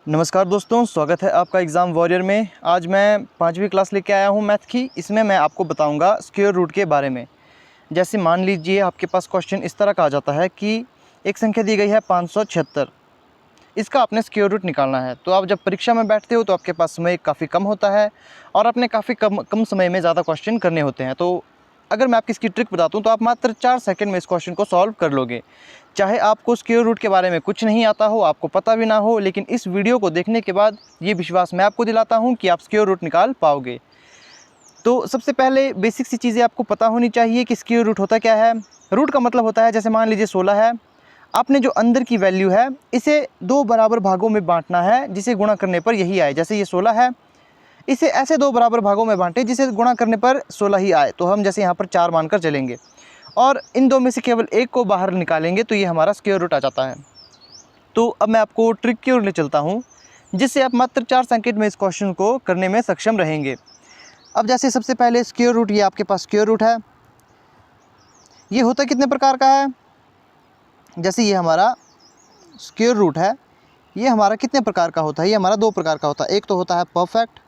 नमस्कार दोस्तों, स्वागत है आपका एग्ज़ाम वॉरियर में। आज मैं 5वीं क्लास लेके आया हूँ मैथ की। इसमें मैं आपको बताऊँगा स्क्वायर रूट के बारे में। जैसे मान लीजिए आपके पास क्वेश्चन इस तरह का आ जाता है कि एक संख्या दी गई है 576, इसका आपने स्क्वायर रूट निकालना है। तो आप जब परीक्षा में बैठते हो तो आपके पास समय काफ़ी कम होता है और आपने काफ़ी कम समय में ज़्यादा क्वेश्चन करने होते हैं। तो अगर मैं आपकी इसकी ट्रिक बताता हूँ तो आप मात्र 4 सेकंड में इस क्वेश्चन को सॉल्व कर लोगे। चाहे आपको स्क्वायर रूट के बारे में कुछ नहीं आता हो, आपको पता भी ना हो, लेकिन इस वीडियो को देखने के बाद ये विश्वास मैं आपको दिलाता हूँ कि आप स्क्वायर रूट निकाल पाओगे। तो सबसे पहले बेसिक सी चीज़ें आपको पता होनी चाहिए कि स्क्वायर रूट होता क्या है। रूट का मतलब होता है, जैसे मान लीजिए 16 है, आपने जो अंदर की वैल्यू है इसे 2 बराबर भागों में बांटना है जिसे गुणा करने पर यही आए। जैसे ये 16 है, इसे ऐसे 2 बराबर भागों में बांटें जिसे गुणा करने पर 16 ही आए। तो हम जैसे यहाँ पर 4 मानकर चलेंगे और इन दो में से केवल एक को बाहर निकालेंगे तो ये हमारा स्क्वायर रूट आ जाता है। तो अब मैं आपको ट्रिक की ओर ले चलता हूँ जिससे आप मात्र 4 सेकंड में इस क्वेश्चन को करने में सक्षम रहेंगे। अब जैसे सबसे पहले स्क्वायर रूट, ये आपके पास स्क्वायर रूट है। ये होता कितने प्रकार का है? जैसे ये हमारा स्क्वायर रूट है, ये हमारा कितने प्रकार का होता है? ये हमारा 2 प्रकार का होता है। एक तो होता है परफेक्ट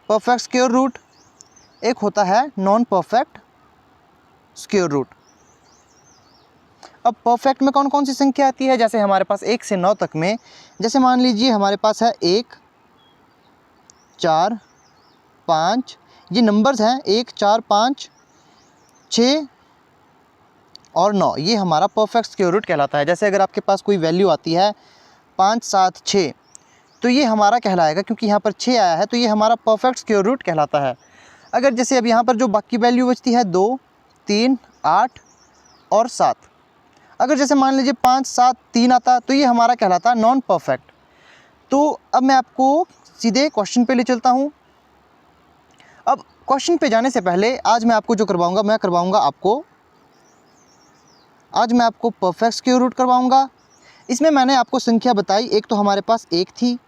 स्क्वायर रूट, एक होता है नॉन परफेक्ट स्क्वायर रूट। अब परफेक्ट में कौन कौन सी संख्या आती है? जैसे हमारे पास 1 से 9 तक में, जैसे मान लीजिए हमारे पास है 1, 4, 5, ये नंबर्स हैं 1, 4, 5, 6 और 9, ये हमारा परफेक्ट स्क्वायर रूट कहलाता है। जैसे अगर आपके पास कोई वैल्यू आती है 5, 7, 6, तो ये हमारा कहलाएगा, क्योंकि यहाँ पर 6 आया है तो ये हमारा परफेक्ट स्क्वायर रूट कहलाता है। अगर जैसे अब यहाँ पर जो बाकी वैल्यू बचती है 2, 3, 8 और 7, अगर जैसे मान लीजिए 5, 7, 3 आता तो ये हमारा कहलाता नॉन परफेक्ट। तो अब मैं आपको सीधे क्वेश्चन पे ले चलता हूँ। अब क्वेश्चन पे जाने से पहले आज मैं आपको जो करवाऊँगा, आज मैं आपको परफेक्ट स्क्वायर रूट करवाऊँगा। इसमें मैंने आपको संख्या बताई, एक तो हमारे पास 1 थी,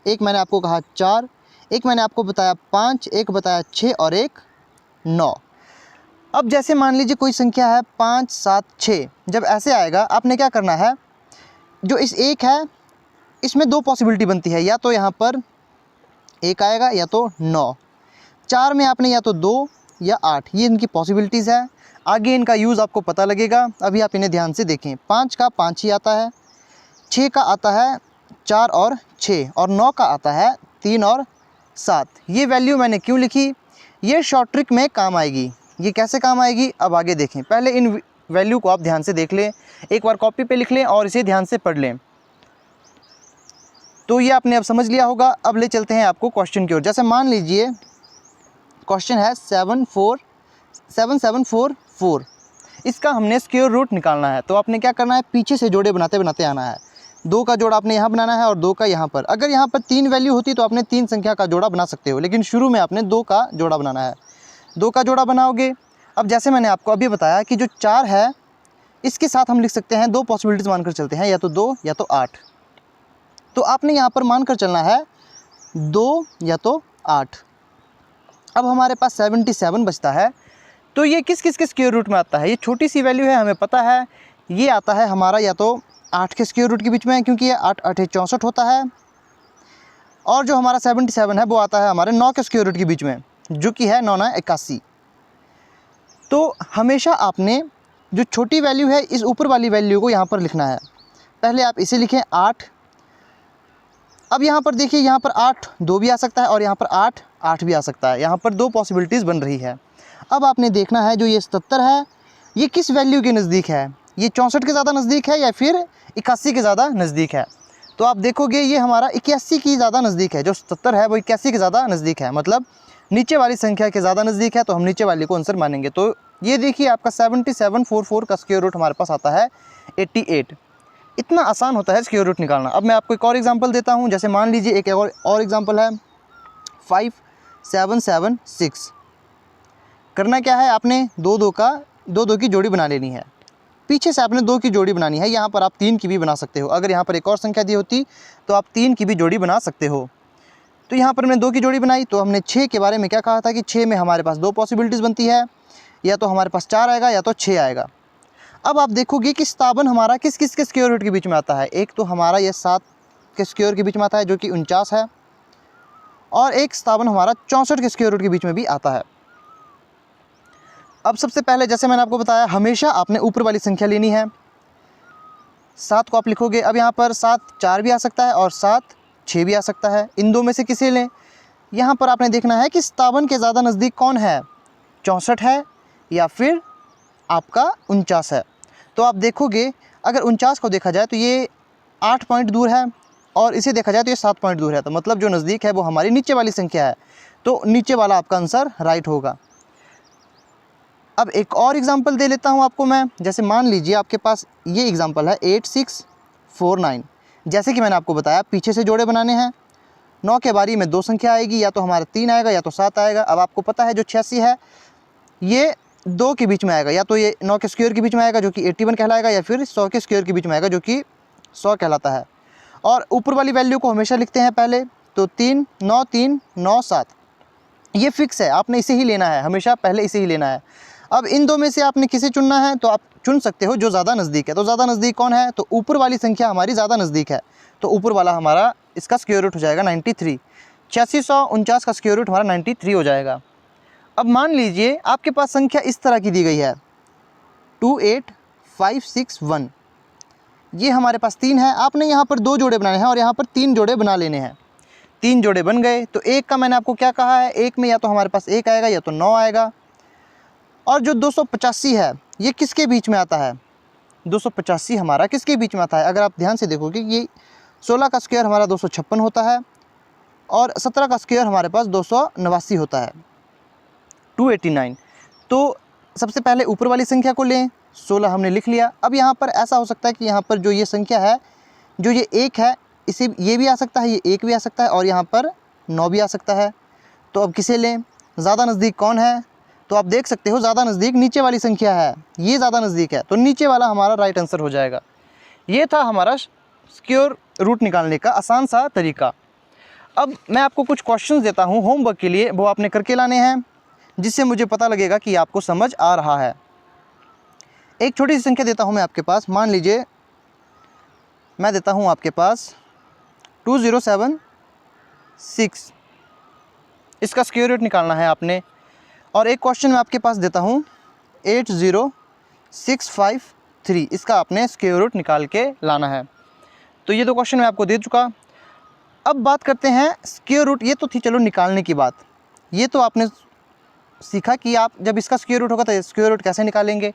एक मैंने आपको कहा 4, एक मैंने आपको बताया 5, एक बताया 6 और एक 9। अब जैसे मान लीजिए कोई संख्या है 5, 7, 6, जब ऐसे आएगा आपने क्या करना है, जो इस 1 है इसमें 2 पॉसिबिलिटी बनती है, या तो यहाँ पर 1 आएगा या तो 9। 4 में आपने या तो 2 या 8, ये इनकी पॉसिबिलिटीज़ है। आगे इनका यूज़ आपको पता लगेगा, अभी आप इन्हें ध्यान से देखें। 5 का 5 ही आता है, 6 का आता है 4 और 6, और 9 का आता है 3 और 7। ये वैल्यू मैंने क्यों लिखी? ये शॉर्ट ट्रिक में काम आएगी। ये कैसे काम आएगी अब आगे देखें। पहले इन वैल्यू को आप ध्यान से देख लें, एक बार कॉपी पे लिख लें और इसे ध्यान से पढ़ लें। तो ये आपने अब समझ लिया होगा। अब ले चलते हैं आपको क्वेश्चन की ओर। जैसे मान लीजिए क्वेश्चन है 7744, इसका हमने स्क्वायर रूट निकालना है। तो आपने क्या करना है, पीछे से जोड़े बनाते बनाते आना है। 2 का जोड़ा आपने यहाँ बनाना है और 2 का यहाँ पर। अगर यहाँ पर 3 वैल्यू होती तो आपने 3 संख्या का जोड़ा बना सकते हो, लेकिन शुरू में आपने 2 का जोड़ा बनाना है। 2 का जोड़ा बनाओगे। अब जैसे मैंने आपको अभी बताया कि जो 4 है इसके साथ हम लिख सकते हैं, 2 पॉसिबिलिटीज़ मानकर चलते हैं, या तो 2 या तो 8। तो आपने यहाँ पर मानकर चलना है 2 या तो 8। अब हमारे पास 77 बचता है। तो ये किस किस के स्क्वायर रूट में आता है? ये छोटी सी वैल्यू है, हमें पता है। ये आता है हमारा या तो 8 के स्क्वायर रूट के बीच में, क्योंकि ये 8 8 64 होता है, और जो हमारा 77 है वो आता है हमारे 9 के स्क्वायर रूट के बीच में, जो कि है 9 9 81। तो हमेशा आपने जो छोटी वैल्यू है इस ऊपर वाली वैल्यू को यहाँ पर लिखना है। पहले आप इसे लिखें 8। अब यहाँ पर देखिए, यहाँ पर 8 2 भी आ सकता है और यहाँ पर 8 8 भी आ सकता है। यहाँ पर 2 पॉसिबिलिटीज़ बन रही है। अब आपने देखना है जो ये 77 है ये किस वैल्यू के नज़दीक है, ये 64 के ज़्यादा नज़दीक है या फिर 81 के ज़्यादा नज़दीक है। तो आप देखोगे ये हमारा 81 की ज़्यादा नज़दीक है। जो 77 है वो 81 के ज़्यादा नज़दीक है, मतलब नीचे वाली संख्या के ज़्यादा नज़दीक है, तो हम नीचे वाले को आंसर मानेंगे। तो ये देखिए आपका 7744 का स्क्वायर रूट हमारे पास आता है 88। इतना आसान होता है स्क्वायर रूट निकालना। अब मैं आपको एक और एग्जांपल देता हूं। जैसे मान लीजिए एक और एग्जांपल है 5776। करना क्या है, आपने 2 की जोड़ी बना लेनी है। पीछे से आपने 2 की जोड़ी बनानी है। यहाँ पर आप 3 की भी बना सकते हो। अगर यहाँ पर एक और संख्या दी होती तो आप 3 की भी जोड़ी बना सकते हो। तो यहाँ पर हमने 2 की जोड़ी बनाई। तो हमने 6 के बारे में क्या कहा था कि 6 में हमारे पास 2 पॉसिबिलिटीज़ बनती है, या तो हमारे पास 4 आएगा या तो 6 आएगा। अब आप देखोगे कि 57 हमारा किस किस के स्क्वायर रूट के बीच में आता है। एक तो हमारा ये 7 के स्क्वायर के बीच में आता है जो कि 49 है, और एक 57 हमारा 64 के स्क्वायर रूट के बीच में भी आता है। अब सबसे पहले जैसे मैंने आपको बताया, हमेशा आपने ऊपर वाली संख्या लेनी है। 7 को आप लिखोगे, अब यहाँ पर 7 4 भी आ सकता है और 7 6 भी आ सकता है, इन दो में से किसे लें। यहाँ पर आपने देखना है कि 57 के ज़्यादा नज़दीक कौन है, 64 है या फिर आपका 49 है। तो आप देखोगे अगर 49 को देखा जाए तो ये 8 पॉइंट दूर है, और इसे देखा जाए तो ये 7 पॉइंट दूर है। तो मतलब जो नज़दीक है वो हमारी नीचे वाली संख्या है, तो नीचे वाला आपका आंसर राइट होगा। अब एक और एग्जांपल दे लेता हूँ आपको मैं। जैसे मान लीजिए आपके पास ये एग्जांपल है 8649। जैसे कि मैंने आपको बताया पीछे से जोड़े बनाने हैं। 9 के बारी में 2 संख्या आएगी, या तो हमारा 3 आएगा या तो 7 आएगा। अब आपको पता है जो 86 है ये 2 के बीच में आएगा, या तो ये 9 के स्क्वायर के बीच में आएगा जो कि 81 कहलाएगा, या फिर 100 के स्क्वायर के बीच में आएगा जो कि 100 कहलाता है। और ऊपर वाली वैल्यू को हमेशा लिखते हैं पहले, तो 3 9 7 ये फिक्स है, आपने इसे ही लेना है, हमेशा पहले इसे ही लेना है। अब इन दो में से आपने किसे चुनना है, तो आप चुन सकते हो जो ज़्यादा नज़दीक है। तो ज़्यादा नज़दीक कौन है, तो ऊपर वाली संख्या हमारी ज़्यादा नज़दीक है, तो ऊपर वाला हमारा इसका स्क्वायर रूट हो जाएगा 93। 8649 का स्क्वायर रूट हमारा 93 हो जाएगा। अब मान लीजिए आपके पास संख्या इस तरह की दी गई है 28561, ये हमारे पास 3 है। आपने यहाँ पर 2 जोड़े बनाने हैं और यहाँ पर 3 जोड़े बना लेने हैं। 3 जोड़े बन गए तो एक का मैंने आपको क्या कहा है, एक में या तो हमारे पास 1 आएगा या तो 9 आएगा। और जो 285 है ये किसके बीच में आता है, 285 हमारा किसके बीच में आता है। अगर आप ध्यान से देखोगे ये 16 का स्क्वायर हमारा 256 होता है, और 17 का स्क्वायर हमारे पास 289 होता है, 289। तो सबसे पहले ऊपर वाली संख्या को लें, 16 हमने लिख लिया। अब यहाँ पर ऐसा हो सकता है कि यहाँ पर जो ये संख्या है, जो ये 1 है, इसे ये भी आ सकता है, ये 1 भी आ सकता है, और यहाँ पर 9 भी आ सकता है। तो अब किसे लें, ज़्यादा नज़दीक कौन है, तो आप देख सकते हो ज़्यादा नज़दीक नीचे वाली संख्या है, ये ज़्यादा नज़दीक है, तो नीचे वाला हमारा राइट आंसर हो जाएगा। ये था हमारा स्क्वायर रूट निकालने का आसान सा तरीका। अब मैं आपको कुछ क्वेश्चंस देता हूँ होमवर्क के लिए, वो आपने करके लाने हैं, जिससे मुझे पता लगेगा कि आपको समझ आ रहा है। एक छोटी सी संख्या देता हूँ मैं आपके पास, मान लीजिए मैं देता हूँ आपके पास 2076, इसका स्क्वायर रूट निकालना है आपने। और एक क्वेश्चन मैं आपके पास देता हूँ 80653, इसका आपने स्क्वायर रूट निकाल के लाना है। तो ये 2 क्वेश्चन मैं आपको दे चुका। अब बात करते हैं स्क्वायर रूट। ये तो थी चलो निकालने की बात, ये तो आपने सीखा कि आप जब इसका स्क्वायर रूट होगा तो स्क्वायर रूट कैसे निकालेंगे।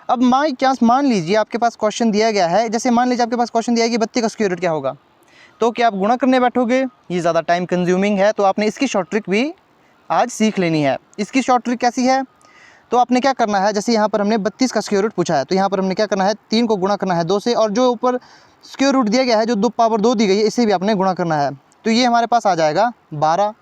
अब माई चांस मान लीजिए आपके पास क्वेश्चन दिया गया है, जैसे मान लीजिए आपके पास क्वेश्चन दिया है कि 32 का स्क्वायर रूट क्या होगा, तो क्या आप गुणा करने बैठोगे, ये ज़्यादा टाइम कंज्यूमिंग है। तो आपने इसकी शॉर्ट ट्रिक भी आज सीख लेनी है। इसकी शॉर्ट ट्रिक कैसी है, तो आपने क्या करना है, जैसे यहाँ पर हमने 32 का स्क्वायर रूट पूछा है, तो यहाँ पर हमने क्या करना है, 3 को गुणा करना है 2 से, और जो ऊपर स्क्वायर रूट दिया गया है, जो 2 पावर 2 दी गई है, इसे भी आपने गुणा करना है। तो ये हमारे पास आ जाएगा 12।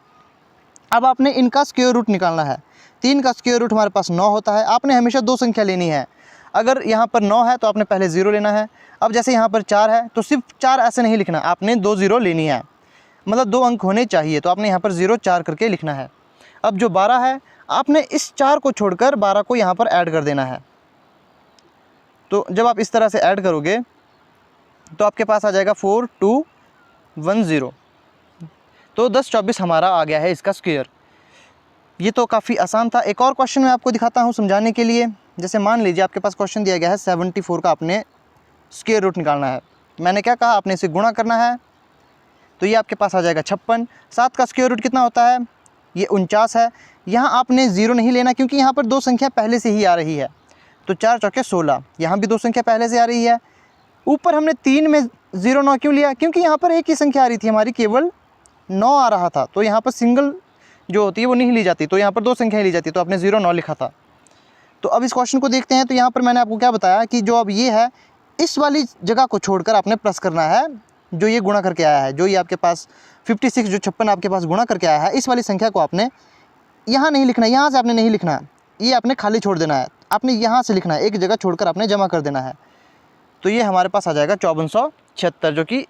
अब आपने इनका स्क्वायर रूट निकालना है। 3 का स्क्वायर रूट हमारे पास 9 होता है। आपने हमेशा 2 संख्या लेनी है। अगर यहाँ पर 9 है तो आपने पहले 0 लेना है। अब जैसे यहाँ पर 4 है तो सिर्फ 4 ऐसे नहीं लिखना, आपने 2 0 लेनी है, मतलब 2 अंक होने चाहिए। तो आपने यहाँ पर 0 4 करके लिखना है। अब जो 12 है, आपने इस 4 को छोड़कर 12 को यहाँ पर ऐड कर देना है। तो जब आप इस तरह से ऐड करोगे तो आपके पास आ जाएगा 4210। तो 1024 हमारा आ गया है इसका स्क्वायर। ये तो काफ़ी आसान था। एक और क्वेश्चन मैं आपको दिखाता हूँ समझाने के लिए। जैसे मान लीजिए आपके पास क्वेश्चन दिया गया है 74 का आपने स्क्वायर रूट निकालना है। मैंने क्या कहा, आपने इसे गुणा करना है। तो ये आपके पास आ जाएगा 56। 7 का स्क्वायर रूट कितना होता है, ये 49 है। यहाँ आपने 0 नहीं लेना क्योंकि यहाँ पर 2 संख्या पहले से ही आ रही है। तो 4 चौके 16, यहाँ भी 2 संख्या पहले से आ रही है। ऊपर हमने 3 में 0 9 क्यों लिया, क्योंकि यहाँ पर एक ही संख्या आ रही थी हमारी, केवल 9 आ रहा था। तो यहाँ पर सिंगल जो होती है वो नहीं ली जाती, तो यहाँ पर 2 संख्या ली जाती, तो आपने 0 9 लिखा था। तो अब इस क्वेश्चन को देखते हैं। तो यहाँ पर मैंने आपको क्या बताया कि जो अब ये है, इस वाली जगह को छोड़कर आपने प्लस करना है, जो ये गुणा करके आया है, जो ये आपके पास 56 जो 56 आपके पास गुणा करके आया है, इस वाली संख्या को आपने यहाँ नहीं लिखना, यहाँ से आपने नहीं लिखना, ये आपने खाली छोड़ देना है। आपने यहाँ से लिखना है, एक जगह छोड़कर आपने जमा कर देना है। तो ये हमारे पास आ जाएगा 5476, जो कि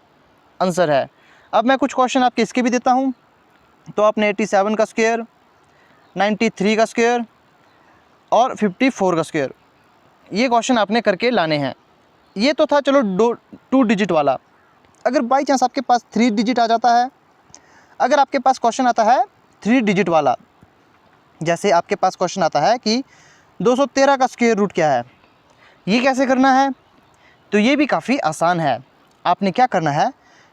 आंसर है। अब मैं कुछ क्वेश्चन आपके इसके भी देता हूँ। तो आपने 87 का स्क्वायर, 93 का स्क्वायर और 54 का स्क्वायर, ये क्वेश्चन आपने करके लाने हैं। ये तो था चलो 2 डिजिट वाला। अगर बाई चांस आपके पास 3 डिजिट आ जाता है, अगर आपके पास क्वेश्चन आता है 3 डिजिट वाला, जैसे आपके पास क्वेश्चन आता है कि 213 का स्क्वायर रूट क्या है, ये कैसे करना है, तो ये भी काफ़ी आसान है। आपने क्या करना है,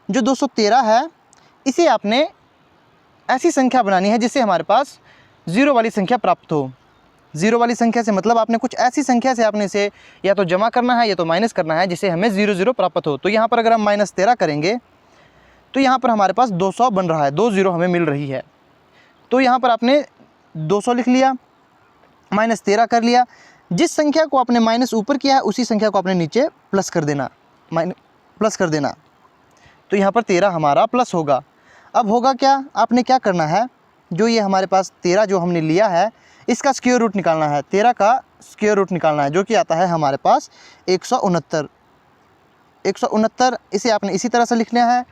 जो 213 है इसे आपने ऐसी संख्या बनानी है जिससे हमारे पास ज़ीरो वाली संख्या प्राप्त हो। ज़ीरो वाली संख्या से मतलब आपने कुछ ऐसी संख्या से आपने इसे या तो जमा करना है या तो माइनस करना है जिससे हमें 0 0 प्राप्त हो। तो यहाँ पर अगर हम -13 करेंगे तो यहाँ पर हमारे पास 200 बन रहा है, 2 0 हमें मिल रही है। तो यहाँ पर आपने 200 लिख लिया, -13 कर लिया, जिस संख्या को आपने माइनस ऊपर किया है उसी संख्या को आपने नीचे प्लस कर देना, प्लस कर देना। तो यहाँ पर 13 हमारा प्लस होगा। अब होगा क्या, आपने क्या करना है, जो ये हमारे पास 13 जो हमने लिया है इसका स्क्वायर रूट निकालना है, 13 का स्क्वायर रूट निकालना है, जो कि आता है हमारे पास 169। 169 इसे आपने इसी तरह से लिखना है।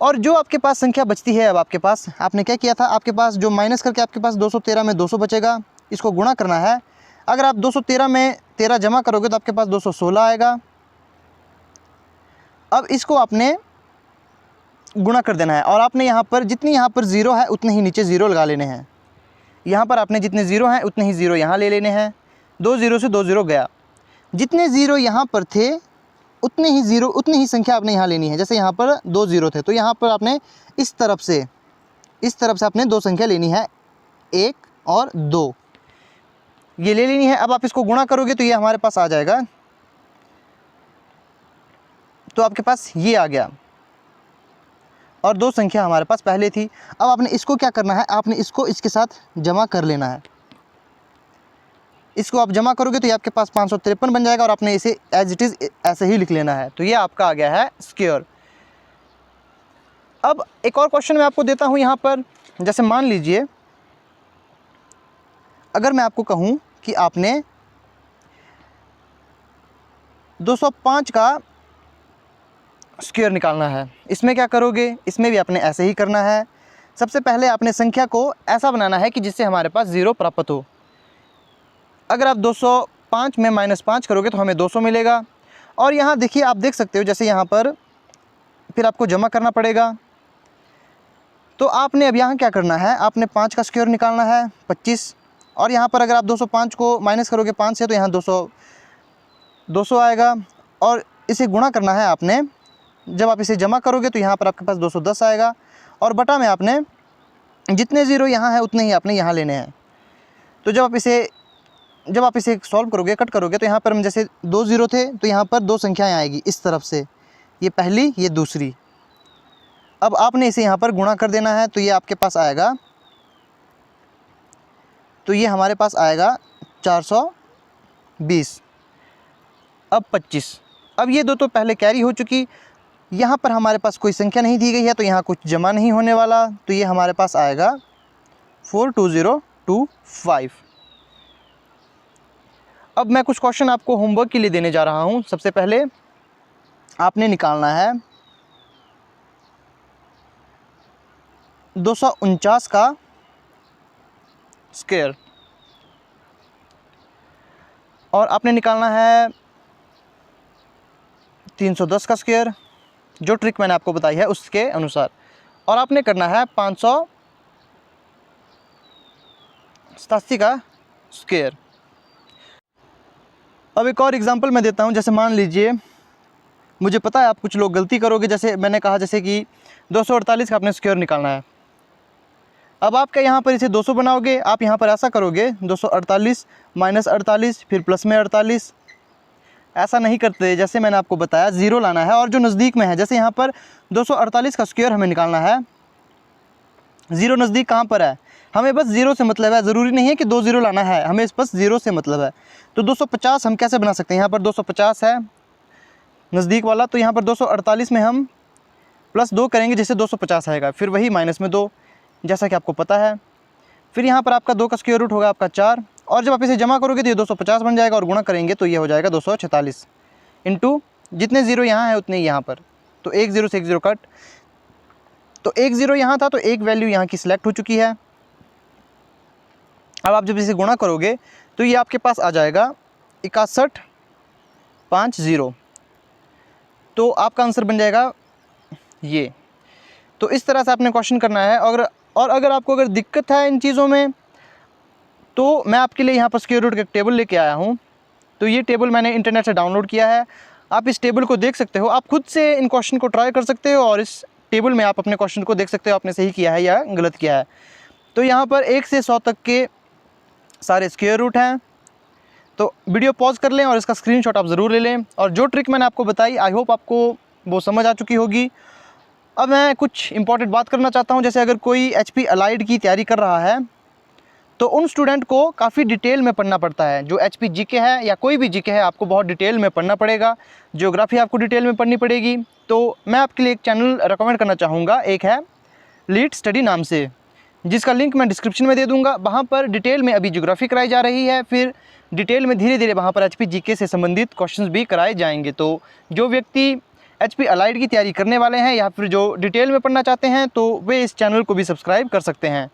और जो आपके पास संख्या बचती है, अब आपके पास आपने क्या किया था, आपके पास जो माइनस करके आपके पास 213 में 200 बचेगा, इसको गुणा करना है। अगर आप 213 में 13 जमा करोगे तो आपके पास 216 आएगा। अब इसको आपने गुणा कर देना है और आपने यहाँ पर जितनी यहाँ पर ज़ीरो है उतने ही नीचे ज़ीरो लगा लेने हैं। यहाँ पर आपने जितने ज़ीरो हैं उतने ही ज़ीरो यहाँ ले लेने हैं। 2 0 से 2 0 गया, जितने ज़ीरो यहाँ पर थे उतने ही ज़ीरो, उतनी ही संख्या आपने यहाँ लेनी है। जैसे यहाँ पर 2 0 थे तो यहाँ पर आपने इस तरफ से आपने 2 संख्या लेनी है, 1 और 2 ये ले लेनी है। अब आप इसको गुणा करोगे तो ये हमारे पास आ जाएगा, तो आपके पास ये आ गया और 2 संख्या हमारे पास पहले थी। अब आपने इसको क्या करना है, आपने इसको इसके साथ जमा कर लेना है। इसको आप जमा करोगे तो ये आपके पास 553 बन जाएगा और आपने इसे एज इट इज़ ऐसे ही लिख लेना है। तो ये आपका आ गया है स्क्वायर। अब एक और क्वेश्चन मैं आपको देता हूँ यहाँ पर, जैसे मान लीजिए अगर मैं आपको कहूँ कि आपने 205 का स्क्वायर निकालना है, इसमें क्या करोगे, इसमें भी आपने ऐसे ही करना है। सबसे पहले आपने संख्या को ऐसा बनाना है कि जिससे हमारे पास 0 प्राप्त हो। अगर आप 205 में -5 करोगे तो हमें 200 मिलेगा। और यहाँ देखिए, आप देख सकते हो जैसे यहाँ पर फिर आपको जमा करना पड़ेगा। तो आपने अब यहाँ क्या करना है, आपने 5 का स्क्वायर निकालना है 25, और यहाँ पर अगर आप 205 को माइनस करोगे 5 से तो यहाँ 200 आएगा और इसे गुणा करना है आपने। जब आप इसे जमा करोगे तो यहाँ पर आपके पास 210 आएगा और बटा में आपने जितने ज़ीरो यहाँ है उतने ही आपने यहाँ लेने हैं। तो जब आप इसे सॉल्व करोगे, कट करोगे, तो यहाँ पर हम जैसे 2 ज़ीरो थे तो यहाँ पर 2 संख्याएँ आएगी इस तरफ से, ये पहली ये दूसरी। अब आपने इसे यहाँ पर गुणा कर देना है तो ये आपके पास आएगा, तो ये हमारे पास आएगा 420। अब 25, अब ये 2 तो पहले कैरी हो चुकी, यहाँ पर हमारे पास कोई संख्या नहीं दी गई है तो यहाँ कुछ जमा नहीं होने वाला, तो ये हमारे पास आएगा 42025। अब मैं कुछ क्वेश्चन आपको होमवर्क के लिए देने जा रहा हूँ। सबसे पहले आपने निकालना है 249 का स्क्वायर और आपने निकालना है 310 का स्क्वायर, जो ट्रिक मैंने आपको बताई है उसके अनुसार, और आपने करना है 587 का स्क्वायर। अब एक और एग्जांपल मैं देता हूं। जैसे मान लीजिए, मुझे पता है आप कुछ लोग गलती करोगे, जैसे मैंने कहा जैसे कि 248 का आपने स्क्वायर निकालना है। अब आपका यहाँ पर इसे 200 बनाओगे, आप यहाँ पर ऐसा करोगे 248 माइनस 48 फिर प्लस में 48, ऐसा नहीं करते। जैसे मैंने आपको बताया ज़ीरो लाना है और जो नज़दीक में है, जैसे यहाँ पर 248 का स्क्वायर हमें निकालना है, ज़ीरो नज़दीक कहाँ पर है, हमें बस ज़ीरो से मतलब है, ज़रूरी नहीं है कि 2 ज़ीरो लाना है, हमें बस ज़ीरो से मतलब है। तो 250 हम कैसे बना सकते हैं, यहाँ पर 250 है नज़दीक वाला, तो यहाँ पर 248 में हम प्लस 2 करेंगे जिससे 250 आएगा, फिर वही माइनस में 2 जैसा कि आपको पता है। फिर यहाँ पर आपका 2 का स्क्वायर रूट होगा आपका 4, और जब आप इसे जमा करोगे तो ये 250 बन जाएगा और गुणा करेंगे तो ये हो जाएगा 246 इंटू जितने ज़ीरो यहाँ है उतने ही यहाँ पर, तो 1 0 से 1 0 कट, तो 1 0 यहाँ था तो एक वैल्यू यहाँ की सिलेक्ट हो चुकी है। अब आप जब इसे गुणा करोगे तो ये आपके पास आ जाएगा 6150, तो आपका आंसर बन जाएगा ये। तो इस तरह से आपने क्वेश्चन करना है। और अगर आपको अगर दिक्कत है इन चीज़ों में, तो मैं आपके लिए यहाँ पर स्क्वायर रूट का एक टेबल लेके आया हूँ। तो ये टेबल मैंने इंटरनेट से डाउनलोड किया है। आप इस टेबल को देख सकते हो, आप खुद से इन क्वेश्चन को ट्राई कर सकते हो और इस टेबल में आप अपने क्वेश्चन को देख सकते हो आपने सही किया है या गलत किया है। तो यहाँ पर 1 से 100 तक के सारे स्क्वायर रूट हैं। तो वीडियो पॉज कर लें और इसका स्क्रीनशॉट आप ज़रूर ले लें। और जो ट्रिक मैंने आपको बताई, आई होप आपको वो समझ आ चुकी होगी। अब मैं कुछ इंपॉर्टेंट बात करना चाहता हूँ। जैसे अगर कोई HP अलाइड की तैयारी कर रहा है, तो उन स्टूडेंट को काफ़ी डिटेल में पढ़ना पड़ता है। जो HP GK है या कोई भी GK है, आपको बहुत डिटेल में पढ़ना पड़ेगा। ज्योग्राफी आपको डिटेल में पढ़नी पड़ेगी। तो मैं आपके लिए एक चैनल रिकमेंड करना चाहूँगा, एक है लीड स्टडी नाम से, जिसका लिंक मैं डिस्क्रिप्शन में दे दूँगा। वहाँ पर डिटेल में अभी ज्योग्राफी कराई जा रही है, फिर डिटेल में धीरे धीरे वहाँ पर HP GK से संबंधित क्वेश्चंस भी कराए जाएंगे। तो जो व्यक्ति HP अलाइड की तैयारी करने वाले हैं या फिर जो डिटेल में पढ़ना चाहते हैं, तो वे इस चैनल को भी सब्सक्राइब कर सकते हैं।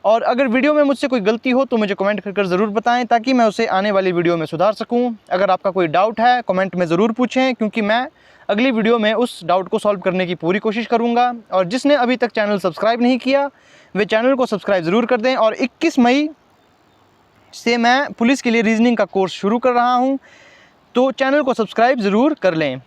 और अगर वीडियो में मुझसे कोई गलती हो तो मुझे कमेंट कर ज़रूर बताएं, ताकि मैं उसे आने वाली वीडियो में सुधार सकूं। अगर आपका कोई डाउट है, कमेंट में ज़रूर पूछें, क्योंकि मैं अगली वीडियो में उस डाउट को सॉल्व करने की पूरी कोशिश करूंगा। और जिसने अभी तक चैनल सब्सक्राइब नहीं किया, वे चैनल को सब्सक्राइब ज़रूर कर दें। और 21 मई से मैं पुलिस के लिए रीजनिंग का कोर्स शुरू कर रहा हूँ, तो चैनल को सब्सक्राइब ज़रूर कर लें।